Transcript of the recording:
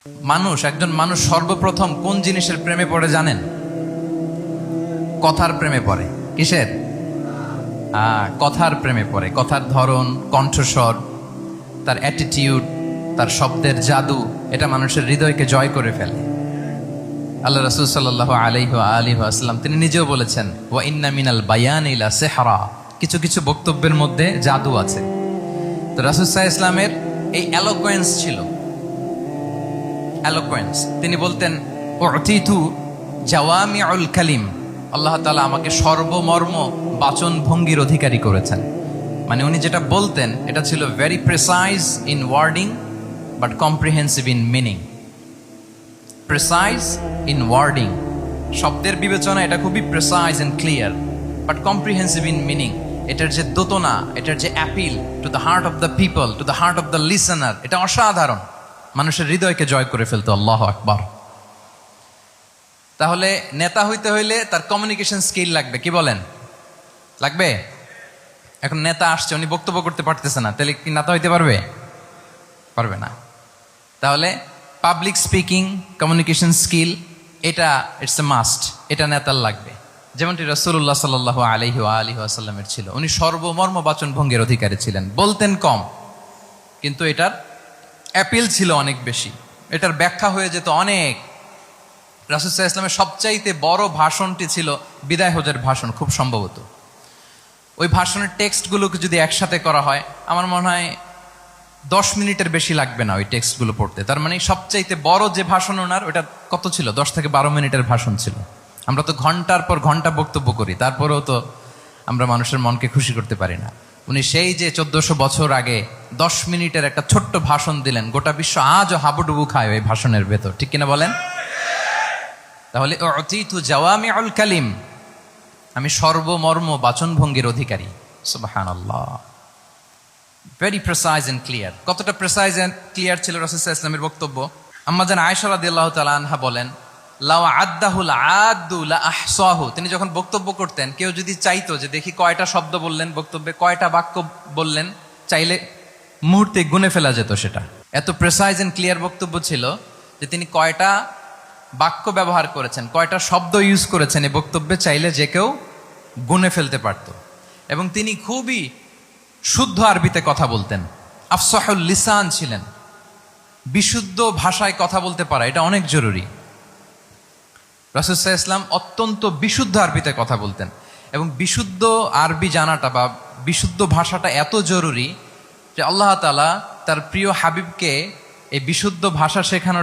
একজন মানুষ সর্বপ্রথম কোন জিনিসের প্রেমে পড়ে জানেন? কথার প্রেমে পড়ে। কিসের? কথার প্রেমে পড়ে। কথার ধরন, কণ্ঠস্বর, তার অ্যাটিটিউড, তার শব্দের জাদু, এটা মানুষের হৃদয়কে জয় করে ফেলে। আল্লাহ রাসূল সাল্লাল্লাহু আলাইহি ওয়া আলিহি ওয়াসাল্লাম তিনি নিজেও বলেছেন, ওয়া ইন্না মিনাল বায়ানি লা সিহরা, কিছু কিছু বক্তব্যের মধ্যে জাদু আছে। তো রাসূল সাল্লাল্লাহু আলাইহি ওয়াসাল্লামের এই এলোকোয়েন্স ছিল। এলোকোয়েন্স, তিনি বলতেন উতিতু জাওয়ামিউল কালিম, আল্লাহ তাআলা আমাকে সর্বমর্ম বাচন ভঙ্গির অধিকারী করেছেন। মানে উনি যেটা বলতেন এটা ছিল very precise in wording but comprehensive in meaning. Precise in wording, শব্দের বিবেচনা এটা খুবই precise and clear, but comprehensive in meaning. এটার যে দোতনা, এটার যে appeal to the heart of the people, to the heart of the listener, এটা অসাধারণ। মানুষের হৃদয়কে জয় করে ফেলতো। আল্লাহু আকবার। তাহলে নেতা হইতে হইলে তার কমিউনিকেশন স্কিল লাগবে, কি বলেন? লাগবে? এখন নেতা আসছে, উনি বক্তব্য করতে পারতেছে না, তাহলে কি নেতা হইতে পারবে? পারবে না। তাহলে পাবলিক স্পিকিং, কমিউনিকেশন স্কিল, এটা ইটস এ মাস্ট, এটা নেতার লাগবে। যেমনটি রাসূলুল্লাহ সাল্লাল্লাহু আলাইহি ওয়া আলিহি ওয়াসাল্লামের ছিল। উনি সর্বমর্ম বাচন ভঙ্গির অধিকারী ছিলেন। বলতেন কম, কিন্তু এটার অ্যাপিল ছিল অনেক বেশি, এটার ব্যাখ্যা হয়ে যেত অনেক। রাসূল সাল্লাল্লাহু আলাইহি ওয়াসাল্লামের সবচাইতে বড় ভাষণটি ছিল বিদায় হজের ভাষণ, খুব সম্ভবত। ওই ভাষণের টেক্সটগুলোকে যদি একসাথে করা হয়, আমার মনে হয় 10 মিনিটের বেশি লাগবে না ওই টেক্সটগুলো পড়তে। তার মানে সবচাইতে বড় যে ভাষণ ওনার, ওটা কত ছিল? 10 থেকে 12 মিনিটের ভাষণ ছিল। আমরা তো ঘন্টার পর ঘন্টা বক্তব্য করি, তারপরেও তো আমরা মানুষের মনকে খুশি করতে পারি না। উনি সেই যে 1400 বছর আগে 10 মিনিটের একটা ছোট্ট ভাষণ দিলেন, গোটা বিশ্ব আজও হাবুডুবু খায় ওই ভাষণের ভেতর, ঠিক কিনা বলেন? তাহলে উতিতু জাওয়ামিউল কালিম, আমি সর্বমর্ম বাচনভঙ্গির অধিকারী। সুবহানাল্লাহ। Very precise and clear. কতটা প্রেসাইজ এন্ড ক্লিয়ার ছিল রাসূল সাল্লাল্লাহু আলাইহি ওয়াসাল্লামের বক্তব্য? আম্মা জান আয়েশা রাদিয়াল্লাহু তাআলা আনহা বলেন, লাউ আদ্দাহুল আদ্দু লা আহসাহু, তিনি যখন বক্তব্য করতেন, কেউ যদি চাইতো যে দেখি কয়টা শব্দ বললেন বক্তব্যে, কয়টা বাক্য বললেন, চাইলে মুহূর্তে গুনে ফেলা যেত সেটা। এত প্রেসাইজ এন্ড ক্লিয়ার বক্তব্য ছিল যে তিনি কয়টা বাক্য ব্যবহার করেছেন, কয়টা শব্দ ইউজ করেছেন এই বক্তব্যে, চাইলে যে কেউ গুনে ফেলতে পারত। এবং তিনি খুবই শুদ্ধ আরবিতে কথা বলতেন, আফসাহুল লিসান ছিলেন। বিশুদ্ধ ভাষায় কথা বলতে পারা এটা অনেক জরুরি। রাসূল সাল্লাল্লাহু আলাইহি ওয়াসাল্লাম অত্যন্ত বিশুদ্ধ আরবিতে কথা বলতেন, এবং বিশুদ্ধ আরবি জানাটা বা বিশুদ্ধ ভাষাটা এত জরুরি যে আল্লাহ তাআলা তার প্রিয় হাবিবকে এই বিশুদ্ধ ভাষা শেখানোর